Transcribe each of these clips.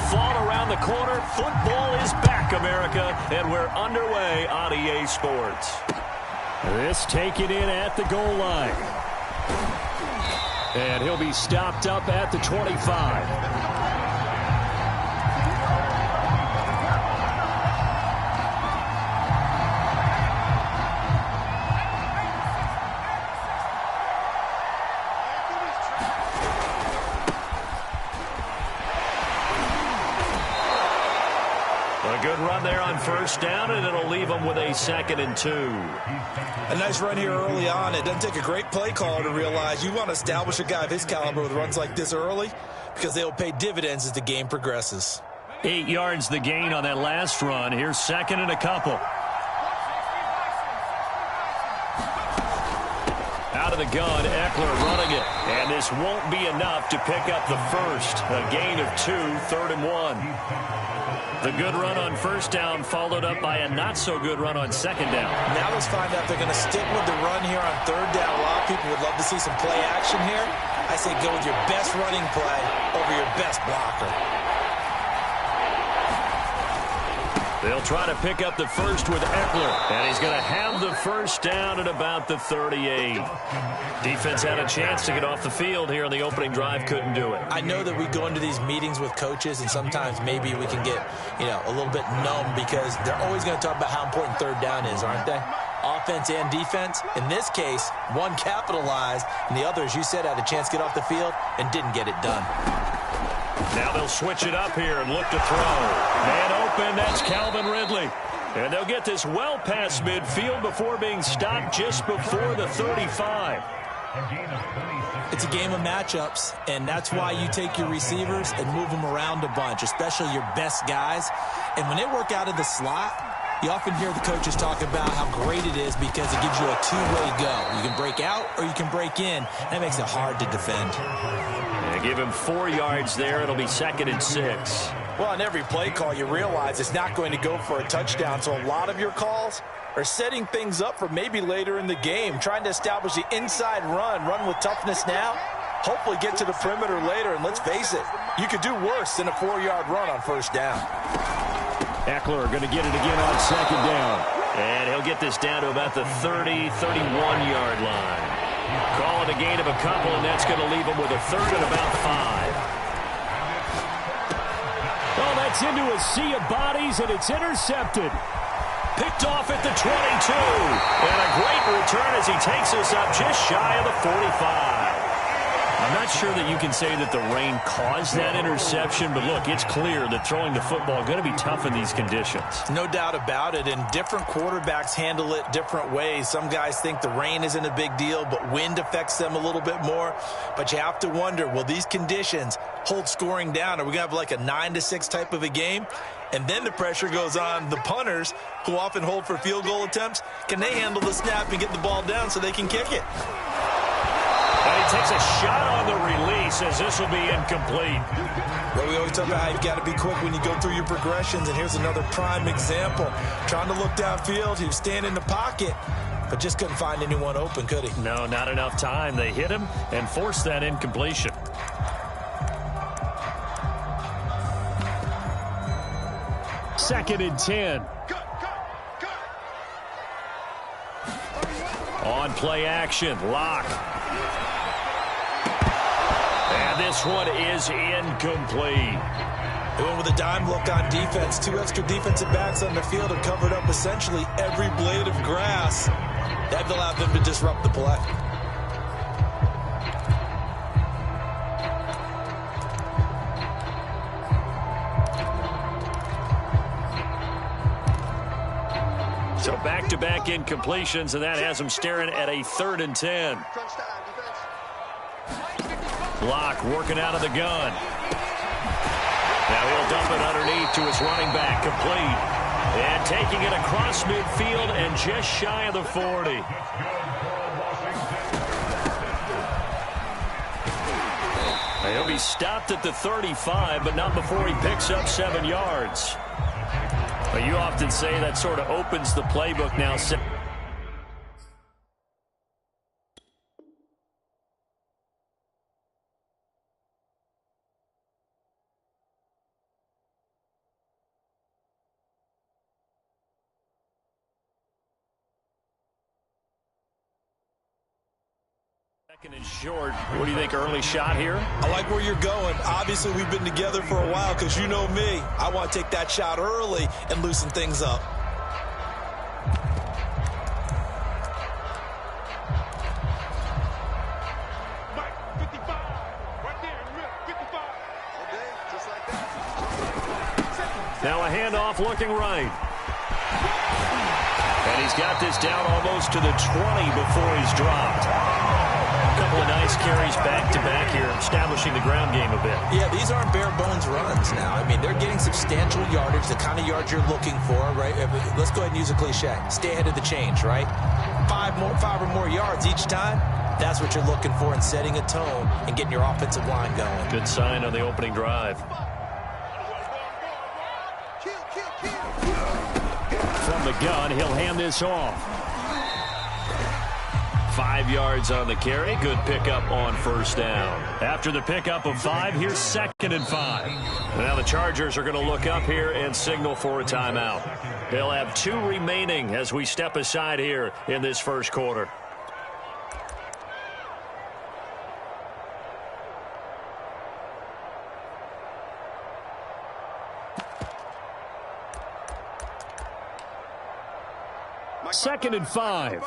fall around the corner. Football is back, America, and we're underway on EA Sports. This taken in at the goal line. And he'll be stopped up at the 25. Good run there on first down, and it'll leave them with a 2nd and 2. A nice run here early on. It doesn't take a great play caller to realize you want to establish a guy of his caliber with runs like this early because they will pay dividends as the game progresses. 8 yards the gain on that last run. Here's 2nd and a couple. Out of the gun, Eckler running it. And this won't be enough to pick up the first. A gain of 2, 3rd and 1. The good run on first down followed up by a not-so-good run on 2nd down. Now let's find out if they're going to stick with the run here on 3rd down. A lot of people would love to see some play action here. I say go with your best running play over your best blocker. They'll try to pick up the first with Eckler, and he's going to have the first down at about the 38. Defense had a chance to get off the field here on the opening drive, couldn't do it. I know that we go into these meetings with coaches, and sometimes maybe we can get, a little bit numb because they're always going to talk about how important 3rd down is, aren't they? Offense and defense. In this case, one capitalized, and the other, as you said, had a chance to get off the field and didn't get it done. Now they'll switch it up here and look to throw. Man open, that's Calvin Ridley. And they'll get this well past midfield before being stopped just before the 35. It's a game of matchups, and that's why you take your receivers and move them around a bunch, especially your best guys. And when they work out of the slot, you often hear the coaches talk about how great it is because it gives you a two-way go. You can break out or you can break in. That makes it hard to defend. Give him 4 yards there. It'll be 2nd and 6. Well, on every play call, you realize it's not going to go for a touchdown. So a lot of your calls are setting things up for maybe later in the game, trying to establish the inside run with toughness now, hopefully get to the perimeter later. And let's face it, you could do worse than a 4-yard run on first down. Eckler going to get it again on 2nd down. And he'll get this down to about the 30, 31-yard line. Call it a gain of a couple, and that's going to leave him with a 3rd and about 5. Oh, that's into a sea of bodies, and it's intercepted. Picked off at the 22. And a great return as he takes us up just shy of the 45. I'm not sure that you can say that the rain caused that interception, but look, it's clear that throwing the football is going to be tough in these conditions. No doubt about it, and different quarterbacks handle it different ways. Some guys think the rain isn't a big deal, but wind affects them a little bit more. But you have to wonder, will these conditions hold scoring down? Are we going to have like a 9-6 type of a game? And then the pressure goes on the punters, who often hold for field goal attempts. Can they handle the snap and get the ball down so they can kick it? And he takes a shot on the release as this will be incomplete. Well, we always talk about how you've got to be quick when you go through your progressions, and here's another prime example. Trying to look downfield, he was standing in the pocket, but just couldn't find anyone open, could he? No, not enough time. They hit him and forced that incompletion. Second and 10. On play action, Lock. And this one is incomplete. They went with a dime look on defense. 2 extra defensive backs on the field have covered up essentially every blade of grass. That allowed them to disrupt the play. So back-to-back incompletions, and that has him staring at a 3rd and 10. Block working out of the gun. Now he'll dump it underneath to his running back, complete. And taking it across midfield and just shy of the 40. He'll be stopped at the 35, but not before he picks up 7 yards. But you often say that sort of opens the playbook now. Second and short. What do you think, early shot here? I like where you're going. Obviously, we've been together for a while because you know me. I want to take that shot early and loosen things up. Now a handoff looking right. And he's got this down almost to the 20 before he's dropped. A couple of nice carries back-to-back here, establishing the ground game a bit. Yeah, these aren't bare-bones runs now. I mean, they're getting substantial yardage, the kind of yards you're looking for, right? Let's go ahead and use a cliche. Stay ahead of the change, right? Five or more yards each time. That's what you're looking for in setting a tone and getting your offensive line going. Good sign on the opening drive. From the gun, he'll hand this off. 5 yards on the carry. Good pickup on first down. After the pickup of 5, here's 2nd and 5. Now the Chargers are going to look up here and signal for a timeout. They'll have 2 remaining as we step aside here in this first quarter. Second and 5.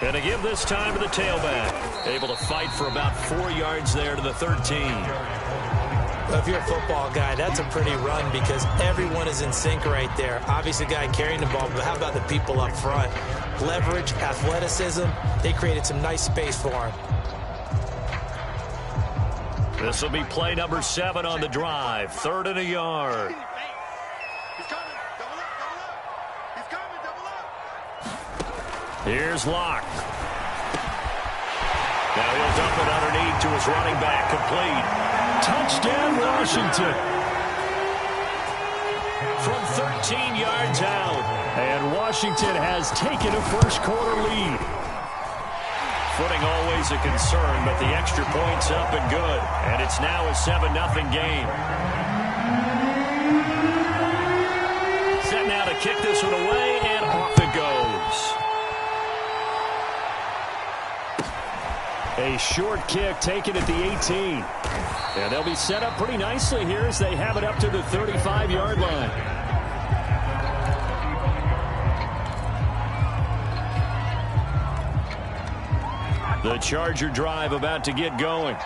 And to give this time to the tailback. Able to fight for about 4 yards there to the 13. Well, if you're a football guy, that's a pretty run because everyone is in sync right there. Obviously, the guy carrying the ball, but how about the people up front? Leverage, athleticism, they created some nice space for him. This will be play number 7 on the drive. 3rd and a yard. Here's Locke. Now he'll dump it underneath to his running back. Complete. Touchdown, Washington. From 13 yards out. And Washington has taken a first-quarter lead. Footing always a concern, but the extra point's up and good. And it's now a 7-0 game. Set now to kick this one away, and off it goes. A short kick taken at the 18. And they'll be set up pretty nicely here as they have it up to the 35-yard line. The Charger drive about to get going.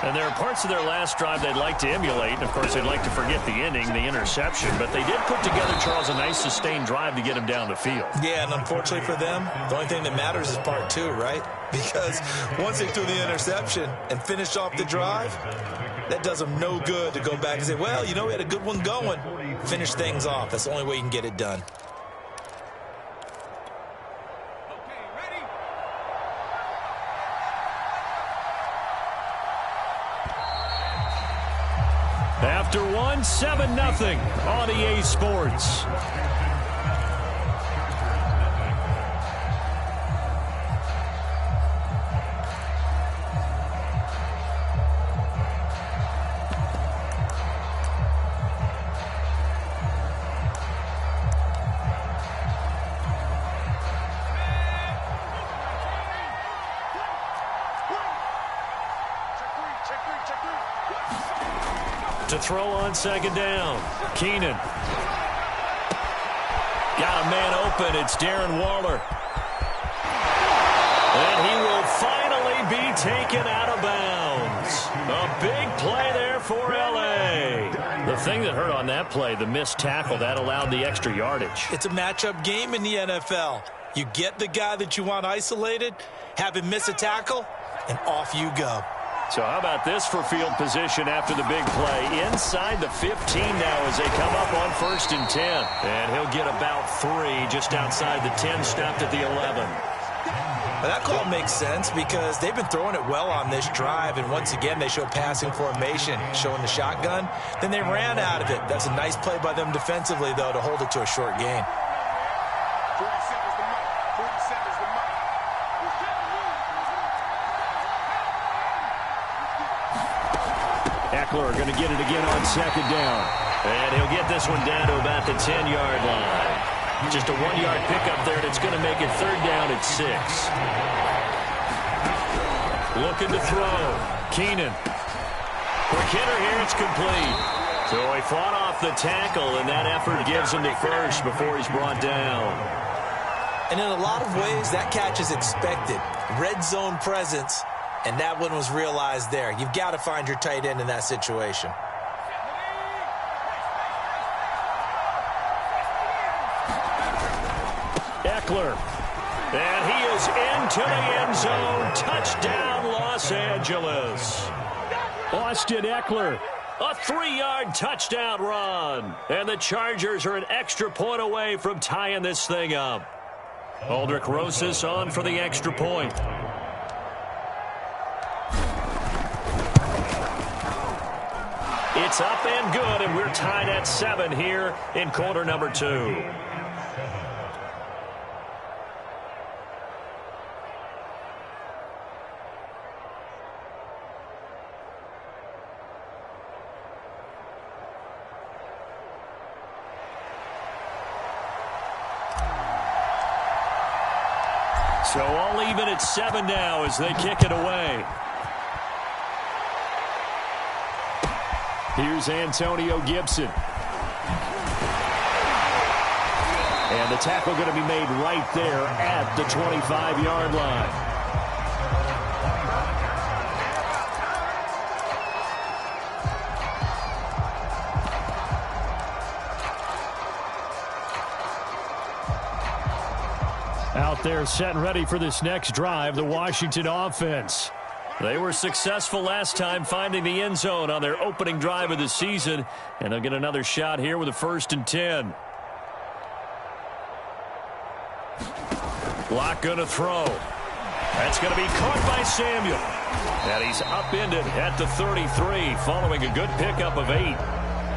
And there are parts of their last drive they'd like to emulate. And, of course, they'd like to forget the ending, the interception. But they did put together, Charles, a nice sustained drive to get him down the field. Yeah, and unfortunately for them, the only thing that matters is part 2, right? Because once they threw the interception and finished off the drive, that does them no good to go back and say, well, you know, we had a good one going. Finish things off. That's the only way you can get it done. After one, 7-0 on EA Sports. To throw on 2nd down. Keenan. Got a man open. It's Darren Waller. And he will finally be taken out of bounds. A big play there for L.A. The thing that hurt on that play, the missed tackle, that allowed the extra yardage. It's a matchup game in the NFL. You get the guy that you want isolated, have him miss a tackle, and off you go. So how about this for field position after the big play? Inside the 15 now as they come up on 1st and 10. And he'll get about 3 just outside the 10, stopped at the 11. Well, that call makes sense because they've been throwing it well on this drive, and once again they show passing formation, showing the shotgun. Then they ran out of it. That's a nice play by them defensively, though, to hold it to a short gain. Eckler going to get it again on 2nd down. And he'll get this one down to about the 10-yard line. Just a 1-yard pickup there, and it's going to make it third down at 6. Looking to throw. Keenan. Quick hitter here, it's complete. So he fought off the tackle, and that effort gives him the first before he's brought down. And in a lot of ways, that catch is expected. Red zone presence, and that one was realized there. You've got to find your tight end in that situation. Eckler. And he is into the end zone. Touchdown, Los Angeles. Austin Eckler. A 3-yard touchdown run. And the Chargers are an extra point away from tying this thing up. Aldrich Rosas on for the extra point. It's up and good, and we're tied at 7 here in quarter number 2. So all even at 7 now as they kick it away. Here's Antonio Gibson. And the tackle going to be made right there at the 25-yard line. Out there set and ready for this next drive, the Washington offense. They were successful last time finding the end zone on their opening drive of the season, and they'll get another shot here with a 1st and 10. Block going to throw. That's going to be caught by Samuel. And he's upended at the 33 following a good pickup of 8.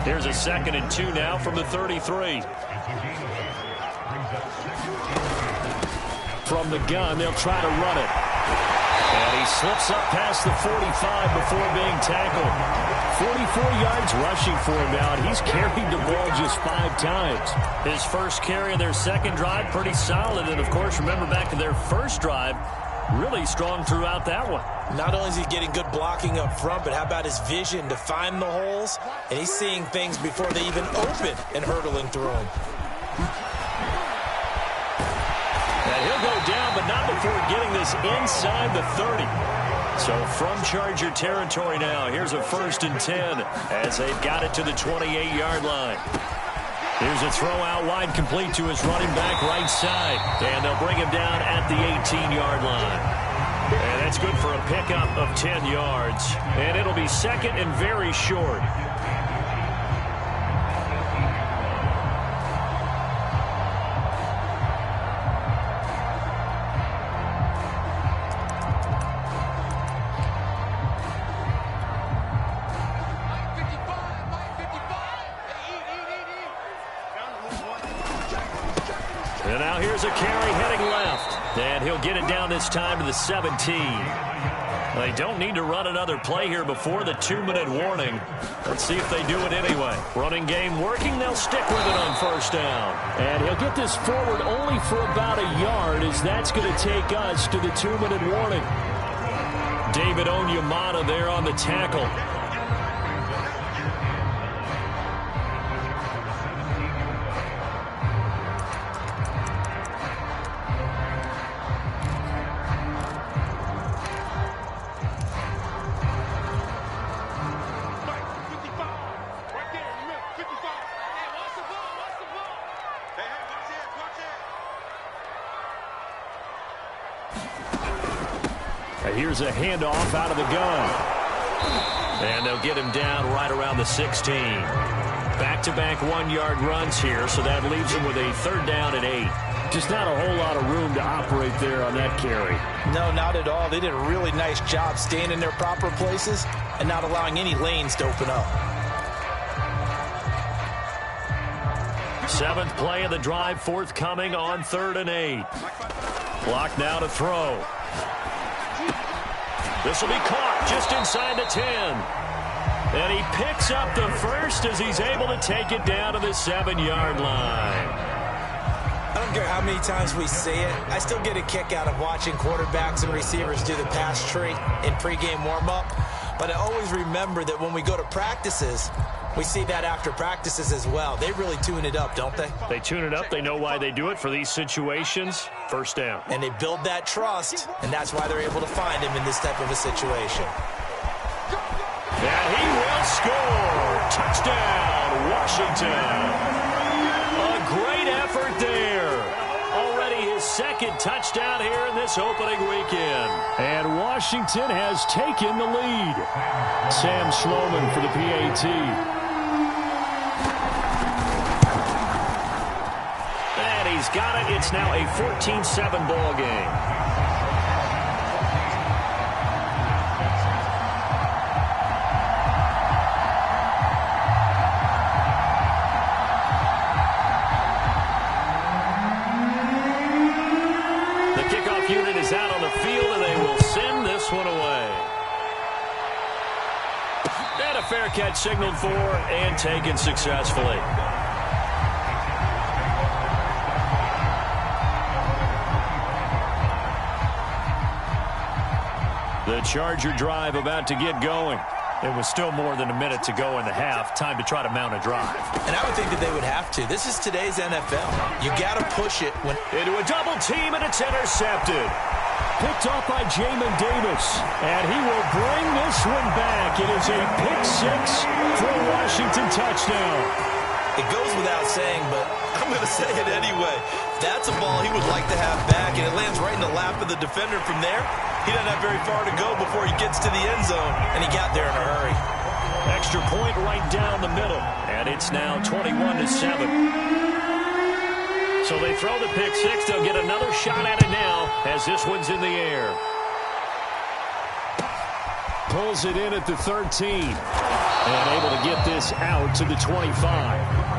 Here's a 2nd and 2 now from the 33. From the gun, they'll try to run it. And he slips up past the 45 before being tackled. 44 yards rushing for him now, and he's carried the ball just 5 times. His first carry of their second drive, pretty solid. And, of course, remember back to their first drive, really strong throughout that one. Not only is he getting good blocking up front, but how about his vision to find the holes? And he's seeing things before they even open and hurtling through them. And he'll go down, but not before getting this inside the 30. So from Charger territory now, here's a 1st and 10 as they've got it to the 28-yard line. Here's a throw out wide complete to his running back right side. And they'll bring him down at the 18-yard line. And that's good for a pickup of 10 yards. And it'll be 2nd and very short. And now here's a carry heading left. And he'll get it down this time to the 17. They don't need to run another play here before the 2-minute warning. Let's see if they do it anyway. Running game working. They'll stick with it on 1st down. And he'll get this forward only for about a yard, as that's going to take us to the 2-minute warning. David Onyemata there on the tackle. Here's a handoff out of the gun. And they'll get him down right around the 16. Back-to-back 1-yard runs here, so that leaves him with a 3rd down and 8. Just not a whole lot of room to operate there on that carry. No, not at all. They did a really nice job staying in their proper places and not allowing any lanes to open up. 7th play of the drive forthcoming on 3rd and 8. Clock now to throw. This will be caught just inside the 10. And he picks up the first as he's able to take it down to the 7-yard line. I don't care how many times we see it. I still get a kick out of watching quarterbacks and receivers do the pass tree in pregame warm-up. But I always remember that when we go to practices, we see that after practices as well. They really tune it up, don't they? They tune it up. They know why they do it for these situations. First down. And they build that trust, and that's why they're able to find him in this type of a situation. And he will score. Touchdown, Washington. A great effort there. Already his second touchdown here in this opening weekend. And Washington has taken the lead. Sam Schloman for the PAT. And he's got it. It's now a 14-7 ball game. Unit is out on the field, and they will send this one away. And a fair catch signaled for and taken successfully. The Charger drive about to get going. It was still more than a minute to go in the half. Time to try to mount a drive. And I would think that they would have to. This is today's NFL. You got to push it when into a double team, and it's intercepted. Picked off by Jamin Davis. And he will bring this one back. It is a pick six for a Washington touchdown. It goes without saying, but I'm going to say it anyway. That's a ball he would like to have back, and it lands right in the lap of the defender from there. He doesn't have very far to go before he gets to the end zone, and he got there in a hurry. Extra point right down the middle, and it's now 21-7. So they throw the pick six. They'll get another shot at it now as this one's in the air. Pulls it in at the 13, and able to get this out to the 25.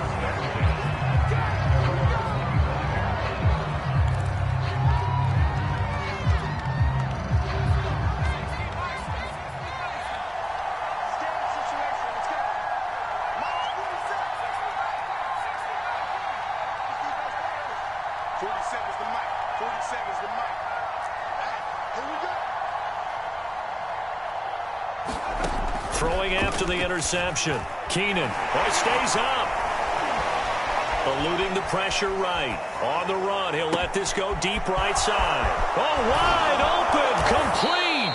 Throwing after the interception. Keenan. Oh, he stays up. Eluding the pressure right. On the run. He'll let this go deep right side. Oh, wide open. Complete.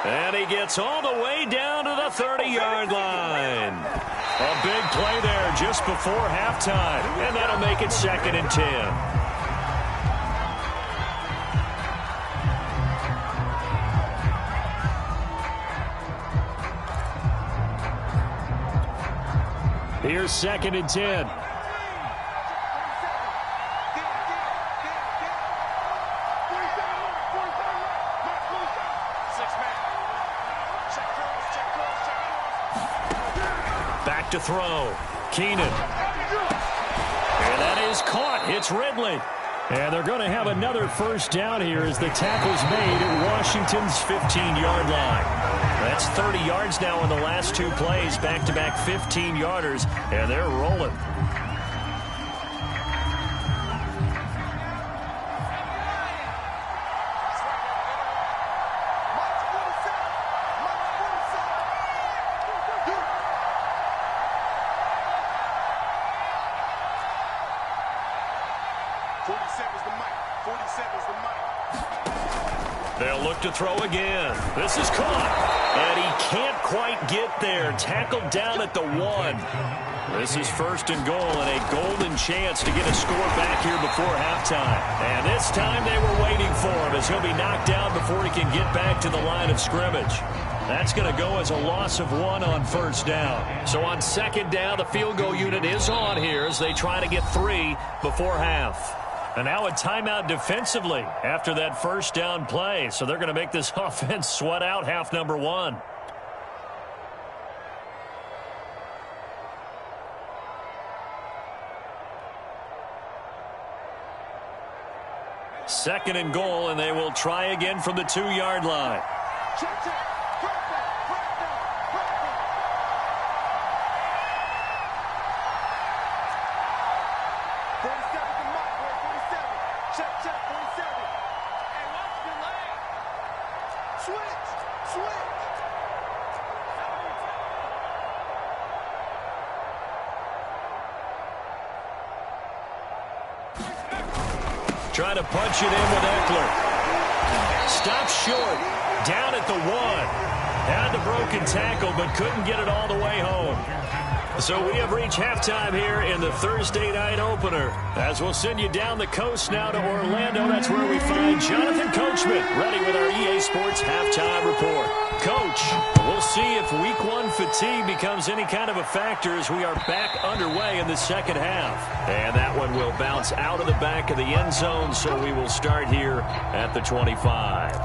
And he gets all the way down to the 30-yard line. A big play there just before halftime. And that'll make it 2nd and 10. Here's 2nd and 10. Back to throw. Keenan. And that is caught. It's Ridley. And they're going to have another first down here as the tackle's made at Washington's 15-yard line. That's 30 yards now in the last two plays, back-to-back 15-yarders, and they're rolling. They'll look to throw again. This is caught. And he can't quite get there. Tackled down at the 1. This is 1st and goal and a golden chance to get a score back here before halftime. And this time they were waiting for him as he'll be knocked down before he can get back to the line of scrimmage. That's going to go as a loss of 1 on 1st down. So on 2nd down, the field goal unit is on here as they try to get 3 before half. And now a timeout defensively after that 1st down play. So they're going to make this offense sweat out half number 1. Second and goal, and they will try again from the 2-yard line. Trying to punch it in with Eckler. Stops short. Down at the 1. Had the broken tackle, but couldn't get it all the way home. So we have reached halftime here in the Thursday night opener. As we'll send you down the coast now to Orlando. That's where we find Jonathan Coachman ready with our EA Sports halftime report. Coach, we'll see if week 1 fatigue becomes any kind of a factor as we are back underway in the second half. And that one will bounce out of the back of the end zone, so we will start here at the 25.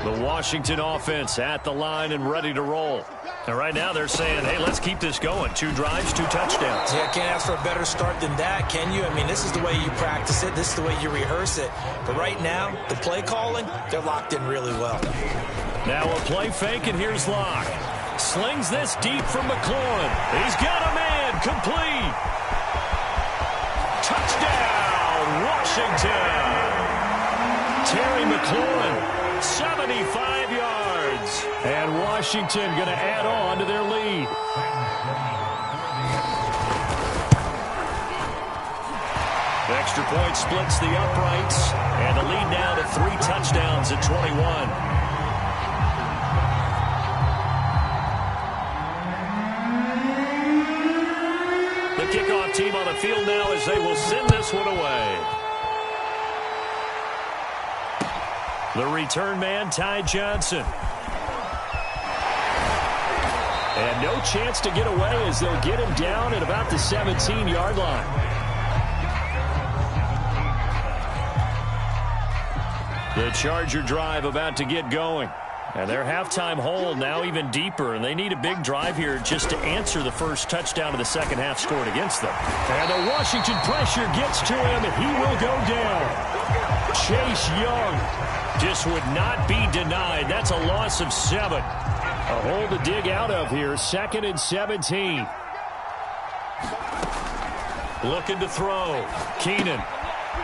The Washington offense at the line and ready to roll. And right now they're saying, hey, let's keep this going. 2 drives, 2 touchdowns. Yeah, can't ask for a better start than that, can you? I mean, this is the way you practice it. This is the way you rehearse it. But right now, the play calling, they're locked in really well. Now a play fake, and here's Locke. Slings this deep from McLaurin. He's got a man. Complete. Touchdown, Washington. Terry McLaurin. 75 yards. And Washington going to add on to their lead. Extra point splits the uprights. And the lead now to 3 touchdowns at 21. The kickoff team on the field now as they will send this one away. The return man, Ty Johnson. And no chance to get away as they'll get him down at about the 17-yard line. The Charger drive about to get going. And their halftime hole now even deeper, and they need a big drive here just to answer the first touchdown of the second half scored against them. And the Washington pressure gets to him, and he will go down. Chase Young just would not be denied. That's a loss of 7. A hole to dig out of here. 2nd and 17. Looking to throw. Keenan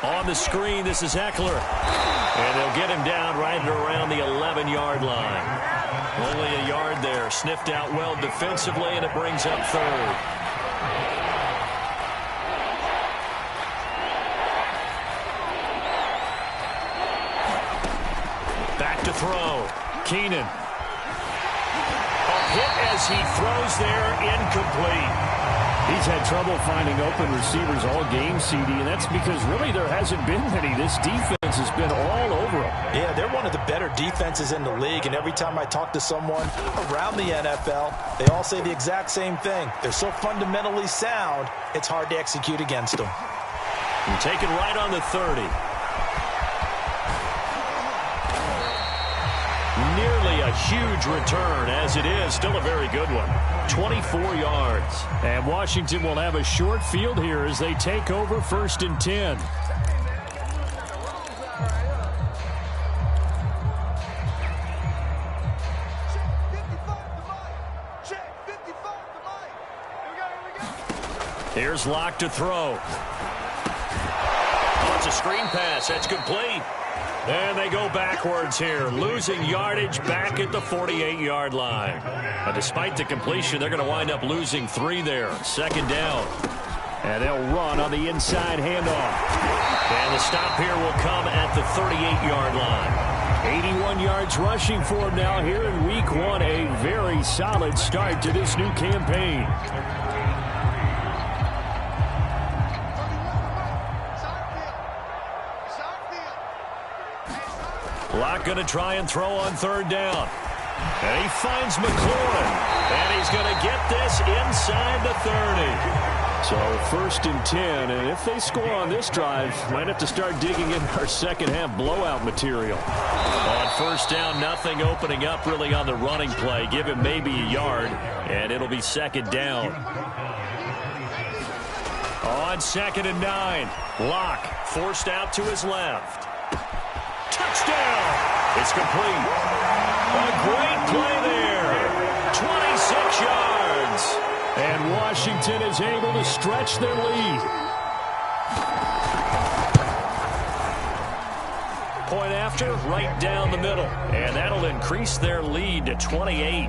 on the screen. This is Eckler. And they'll get him down right around the 11-yard line. Only a yard there. Sniffed out well defensively, and it brings up 3rd. Back to throw. Keenan. A hit as he throws there, incomplete. He's had trouble finding open receivers all game, CD, and that's because really there hasn't been many. This defense has been all over him. Yeah, they're one of the better defenses in the league, and every time I talk to someone around the NFL, they all say the exact same thing. They're so fundamentally sound, it's hard to execute against them. And taken right on the 30. Nearly a huge return, as it is still a very good one. 24 yards. And Washington will have a short field here as they take over 1st and 10. Here's Locke to throw. Oh, it's a screen pass. That's complete. And they go backwards here, losing yardage back at the 48-yard line. But despite the completion, they're going to wind up losing 3 there. 2nd down. And they'll run on the inside handoff. And the stop here will come at the 38-yard line. 81 yards rushing for him now here in week 1. A very solid start to this new campaign. Locke going to try and throw on 3rd down. And he finds McLaurin. And he's going to get this inside the 30. So 1st and 10. And if they score on this drive, might have to start digging in our second half blowout material. On 1st down, nothing opening up really on the running play. Give him maybe a yard. And it'll be 2nd down. On 2nd and 9. Locke forced out to his left. Touchdown! It's complete. A great play there. 26 yards. And Washington is able to stretch their lead. point after, right down the middle. And that'll increase their lead to 28.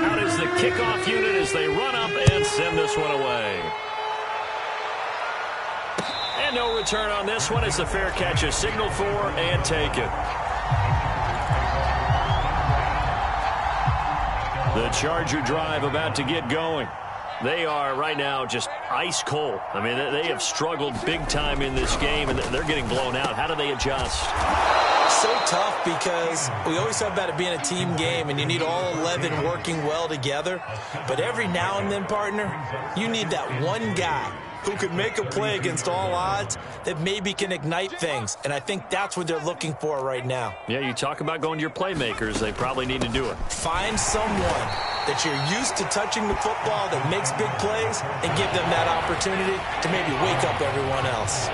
Out is the kickoff unit as they run up and send this one away. And no return on this one as the fair catch is signaled for and taken. The Charger drive about to get going. They are right now just ice cold. I mean, they have struggled big time in this game, and they're getting blown out. How do they adjust? So tough because we always talk about it being a team game, and you need all 11 working well together. But every now and then, partner, you need that one guy who could make a play against all odds that maybe can ignite things. And I think that's what they're looking for right now. Yeah, you talk about going to your playmakers. They probably need to do it. Find someone that you're used to touching the football that makes big plays and give them that opportunity to maybe wake up everyone else.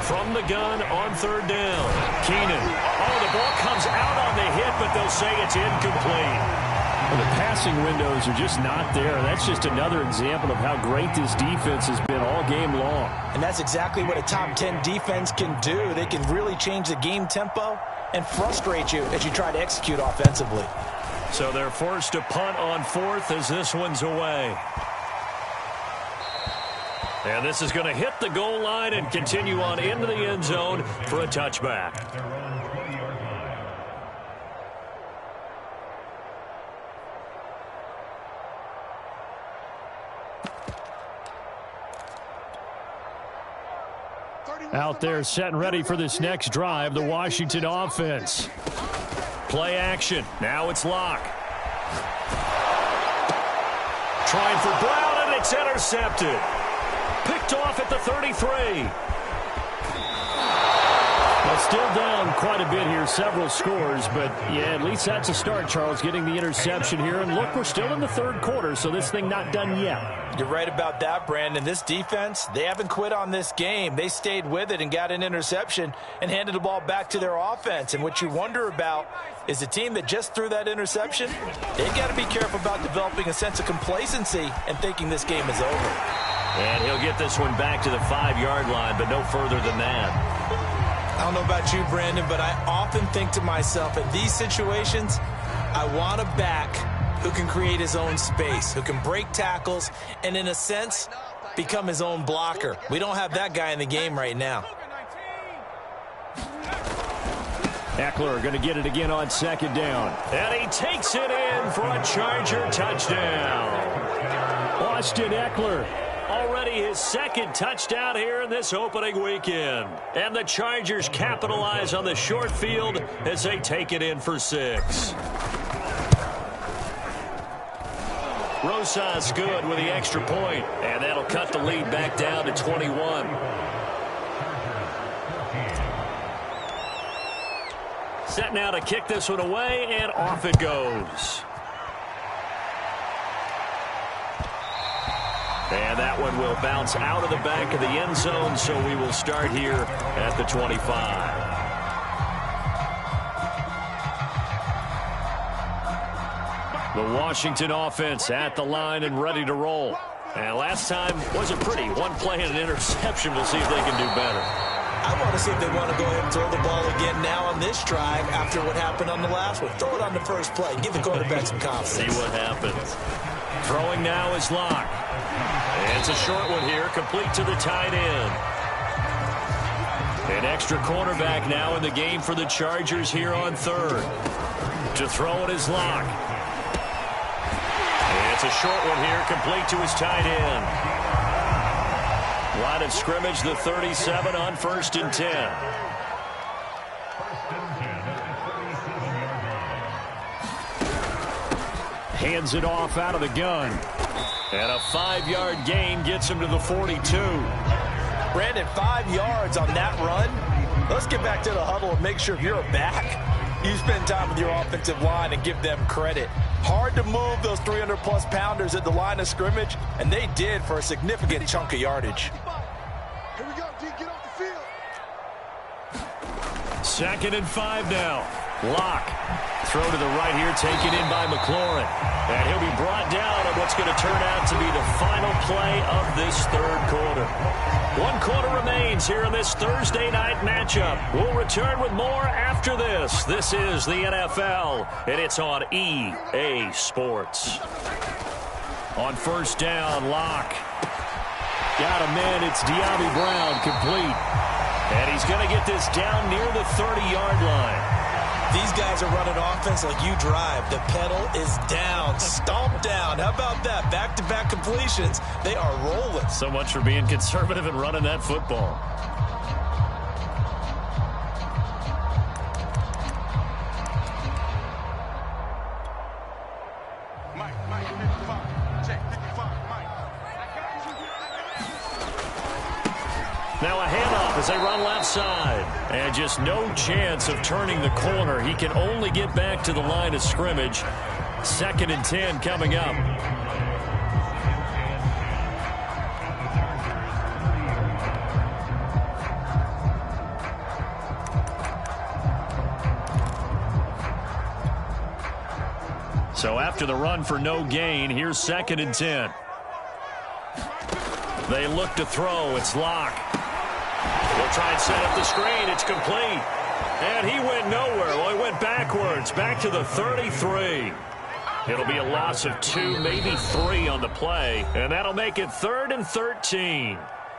From the gun on third down, Keenan. Oh, the ball comes out on the hit, but they'll say it's incomplete. Well, the passing windows are just not there. That's just another example of how great this defense has been all game long. And that's exactly what a top 10 defense can do. They can really change the game tempo and frustrate you as you try to execute offensively. So they're forced to punt on fourth as this one's away. And this is going to hit the goal line and continue on into the end zone for a touchback. Out there set and ready for this next drive, the Washington offense. Play action. Now it's Locke. Trying for Brown, and it's intercepted. Picked off at the 33. Well, still down quite a bit here, several scores, but yeah, at least that's a start, Charles, getting the interception here. And look, we're still in the third quarter, so this thing not done yet. You're right about that, Brandon. This defense, they haven't quit on this game. They stayed with it and got an interception and handed the ball back to their offense. And what you wonder about is the team that just threw that interception, they've got to be careful about developing a sense of complacency and thinking this game is over. And he'll get this one back to the 5-yard line, but no further than that. I don't know about you, Brandon, but I often think to myself, in these situations, I want a back who can create his own space, who can break tackles, and in a sense, become his own blocker. We don't have that guy in the game right now. Eckler going to get it again on second down. And he takes it in for a Charger touchdown. Austin Eckler. Already his second touchdown here in this opening weekend. And the Chargers capitalize on the short field as they take it in for 6. Rosas good with the extra point, and that'll cut the lead back down to 21. Set now to kick this one away, and off it goes. And that one will bounce out of the back of the end zone, so we will start here at the 25. The Washington offense at the line and ready to roll. And last time wasn't pretty. One play and an interception. We'll see if they can do better. I want to see if they want to go ahead and throw the ball again now on this drive after what happened on the last one. Throw it on the first play. Give the quarterback some confidence. See what happens. Throwing now is Locke. It's a short one here, complete to the tight end. An extra cornerback now in the game for the Chargers here on third. To throw it is Locke. It's a short one here, complete to his tight end. Line of scrimmage, the 37 on 1st and 10. Hands it off out of the gun. And a 5-yard gain gets him to the 42. Brandon, 5 yards on that run. Let's get back to the huddle and make sure if you're a back, you spend time with your offensive line and give them credit. Hard to move those 300-plus pounders at the line of scrimmage, and they did for a significant chunk of yardage. Here we go, D, get off the field. 2nd and 5 now. Locke. Throw to the right here, taken in by McLaurin. And he'll be brought down on what's going to turn out to be the final play of this third quarter. 1 quarter remains here in this Thursday night matchup. We'll return with more after this. This is the NFL, and it's on EA Sports. On first down, Locke. Got a man, it's De'Ami Brown, complete. And he's going to get this down near the 30-yard line. These guys are running offense like you drive. The pedal is down, stomp down. How about that? Back-to-back completions. They are rolling. So much for being conservative and running that football. Now a handoff as they run left side. And just no chance of turning the corner. He can only get back to the line of scrimmage. 2nd and 10 coming up. So after the run for no gain, here's 2nd and 10. They look to throw. It's Locke. They'll try and set up the screen. It's complete. And he went nowhere. Well, he went backwards, back to the 33. It'll be a loss of 2, maybe 3 on the play. And that'll make it 3rd and 13.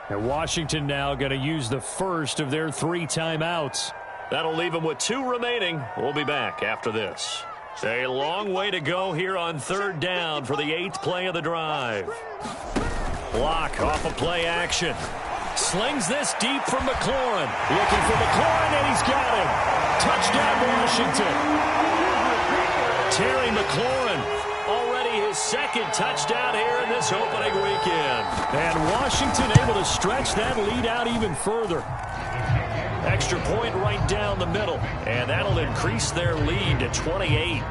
And Washington now going to use the first of their 3 timeouts. That'll leave them with 2 remaining. We'll be back after this. A long way to go here on 3rd down for the 8th play of the drive. Locke off of play action. Slings this deep from McLaurin. Looking for McLaurin, and he's got him. Touchdown, Washington. Terry McLaurin, already his 2nd touchdown here in this opening weekend. And Washington able to stretch that lead out even further. Extra point right down the middle, and that'll increase their lead to 28.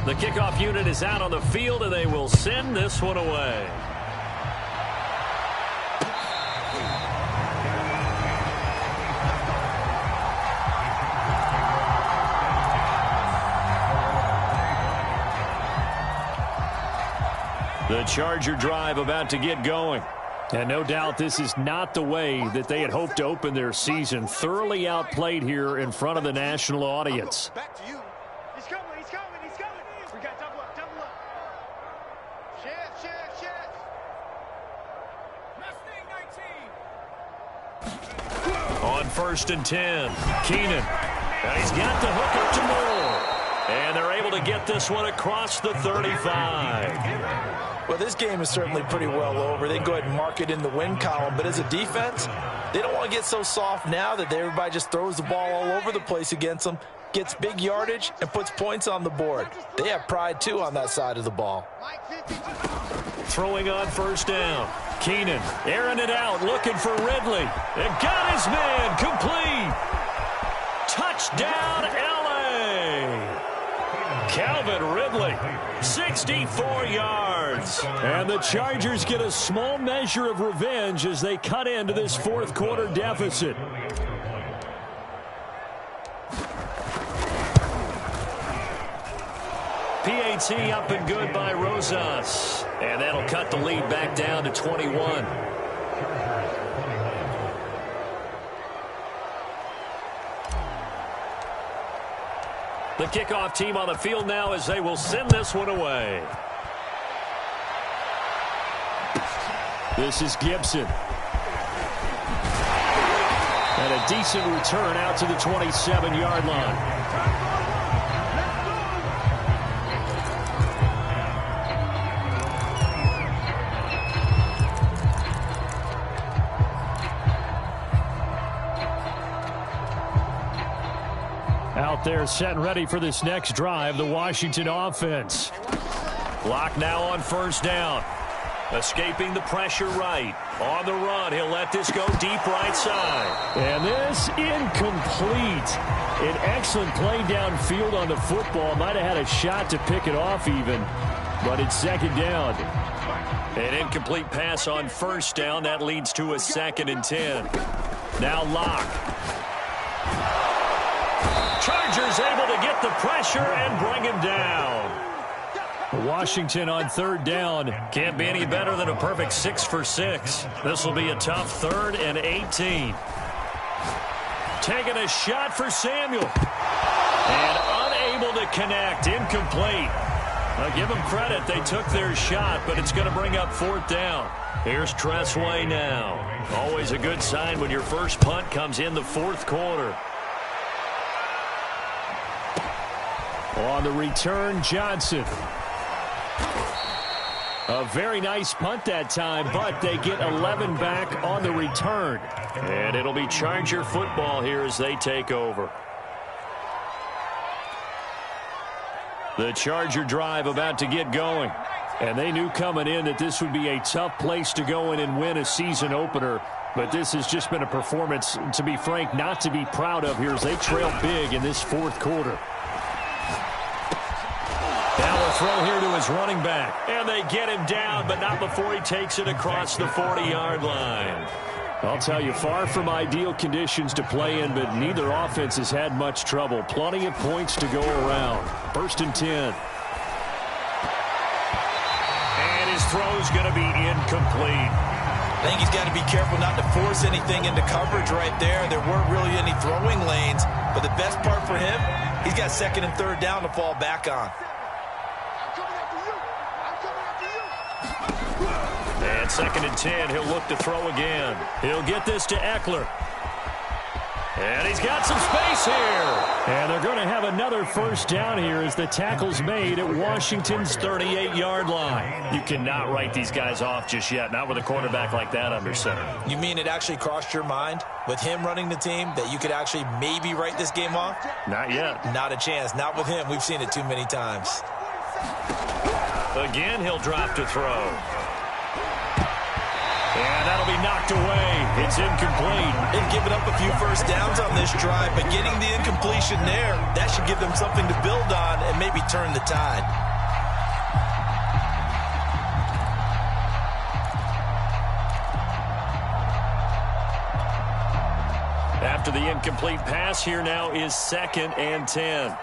The kickoff unit is out on the field, and they will send this one away. The Charger drive about to get going. And no doubt this is not the way that they had hoped to open their season. Thoroughly outplayed here in front of the national audience. Back to you. He's coming. We got double up. Chef. On 1st and 10, Keenan. And he's got the hook up to Moore. And they're able to get this one across the 35. Well, this game is certainly pretty well over. They can go ahead and mark it in the win column. But as a defense, they don't want to get so soft now that everybody just throws the ball all over the place against them, gets big yardage, and puts points on the board. They have pride, too, on that side of the ball. Throwing on 1st down. Keenan airing it out, looking for Ridley. And got his man, complete. Touchdown, L.A. Calvin Ridley, 64 yards. And the Chargers get a small measure of revenge as they cut into this 4th quarter deficit. PAT up and good by Rosas. And that'll cut the lead back down to 21. The kickoff team on the field now as they will send this one away. This is Gibson. And a decent return out to the 27-yard line. Out there set and ready for this next drive, the Washington offense. Locke now on 1st down. Escaping the pressure right. On the run, he'll let this go deep right side. And this incomplete. An excellent play downfield on the football. Might have had a shot to pick it off even, but it's 2nd down. An incomplete pass on first down. That leads to a 2nd and 10. Now Locke. Chargers able to get the pressure and bring him down. Washington on 3rd down. Can't be any better than a perfect 6 for 6. This will be a tough 3rd and 18. Taking a shot for Samuel. And unable to connect. Incomplete. I'll give them credit. They took their shot, but it's going to bring up 4th down. Here's Tressway now. Always a good sign when your first punt comes in the 4th quarter. On the return, Johnson. A very nice punt that time, but they get 11 back on the return. And it'll be Charger football here as they take over. The Charger drive about to get going. And they knew coming in that this would be a tough place to go in and win a season opener. But this has just been a performance, to be frank, not to be proud of here as they trail big in this 4th quarter. Now a throw here to his running back. And they get him down, but not before he takes it across the 40-yard line. I'll tell you, far from ideal conditions to play in, but neither offense has had much trouble. Plenty of points to go around. 1st and 10. And his throw's going to be incomplete. I think he's got to be careful not to force anything into coverage right there. There weren't really any throwing lanes, but the best part for him, he's got 2nd and 3rd down to fall back on. And 2nd and 10, he'll look to throw again. He'll get this to Eckler. And he's got some space here. And they're going to have another 1st down here as the tackle's made at Washington's 38-yard line. You cannot write these guys off just yet, not with a quarterback like that under center. You mean it actually crossed your mind with him running the team that you could actually maybe write this game off? Not yet. Not a chance. Not with him. We've seen it too many times. Again, he'll drop to throw. And that'll be knocked away. It's incomplete. They've given up a few 1st downs on this drive, but getting the incompletion there, that should give them something to build on and maybe turn the tide. After the incomplete pass, here now is 2nd and 10.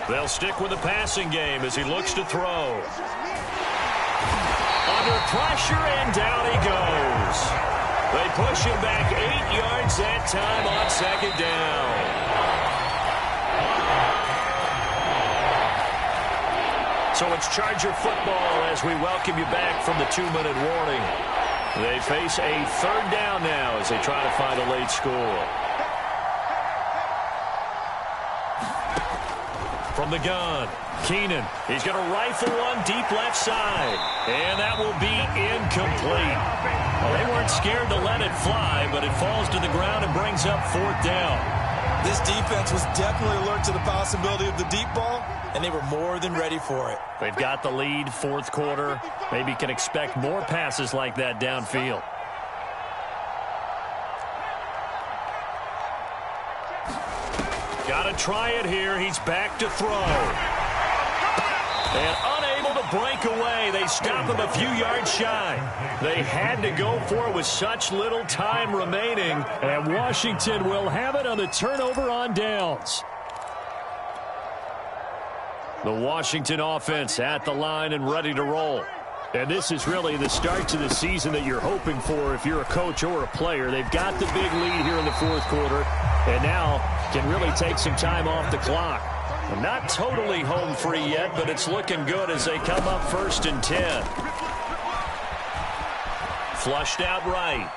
They'll stick with the passing game as he looks to throw. Under pressure, and down he goes. They push him back 8 yards that time on 2nd down. So it's Charger football as we welcome you back from the 2-minute warning. They face a 3rd down now as they try to find a late score. From the gun, Keenan. He's going to rifle one deep left side. And that will be incomplete. Well, they weren't scared to let it fly, but it falls to the ground and brings up 4th down. This defense was definitely alert to the possibility of the deep ball, and they were more than ready for it. They've got the lead, 4th quarter. Maybe can expect more passes like that downfield. Got to try it here. He's back to throw. And unable to break away. They stop him a few yards shy. They had to go for it with such little time remaining. And Washington will have it on the turnover on downs. The Washington offense at the line and ready to roll. And this is really the start to the season that you're hoping for if you're a coach or a player. They've got the big lead here in the 4th quarter. And now can really take some time off the clock. Not totally home free yet, but it's looking good as they come up 1st and 10. Flushed out right.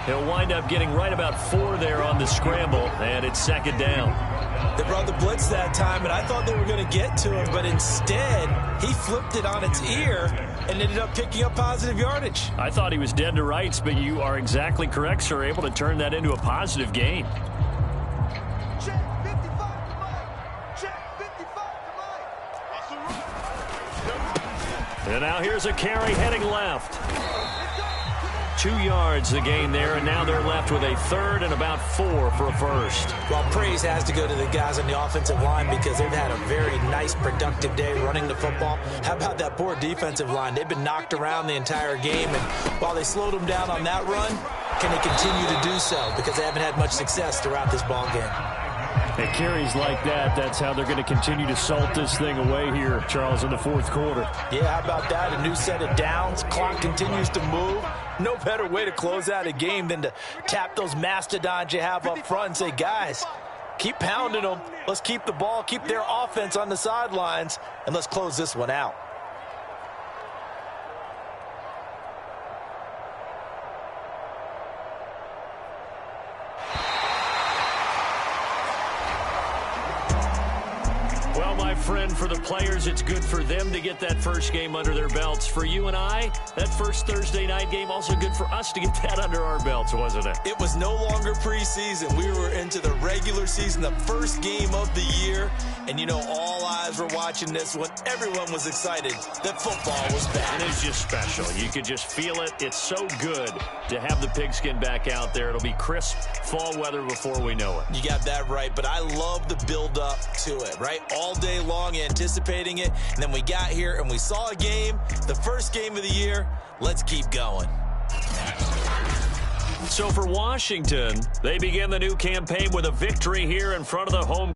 He'll wind up getting right about 4 there on the scramble, and it's 2nd down. They brought the blitz that time, and I thought they were going to get to him, but instead he flipped it on its ear and ended up picking up positive yardage. I thought he was dead to rights, but you are exactly correct, sir, able to turn that into a positive gain. And now here's a carry heading left. 2 yards the gain there, and now they're left with a third and about 4 for a first. Well, praise has to go to the guys on the offensive line because they've had a very nice, productive day running the football. How about that poor defensive line? They've been knocked around the entire game, and while they slowed them down on that run, can they continue to do so? Because they haven't had much success throughout this ball game. It carries like that. That's how they're going to continue to salt this thing away here, Charles, in the fourth quarter. Yeah, how about that? A new set of downs. Clock continues to move. No better way to close out a game than to tap those mastodons you have up front and say, guys, keep pounding them. Let's keep the ball, keep their offense on the sidelines, and let's close this one out. Well, my friend, for the players, it's good for them to get that first game under their belts. For you and I, that first Thursday night game, also good for us to get that under our belts, wasn't it? It was no longer preseason. We were into the regular season, the first game of the year. And, you know, all eyes were watching this one. Everyone was excited that football was back. It is just special. You could just feel it. It's so good to have the pigskin back out there. It'll be crisp fall weather before we know it. You got that right, but I love the build-up to it, right? All day long anticipating it, and then we got here and we saw a game, the first game of the year. Let's keep going. So for Washington, they begin the new campaign with a victory here in front of the home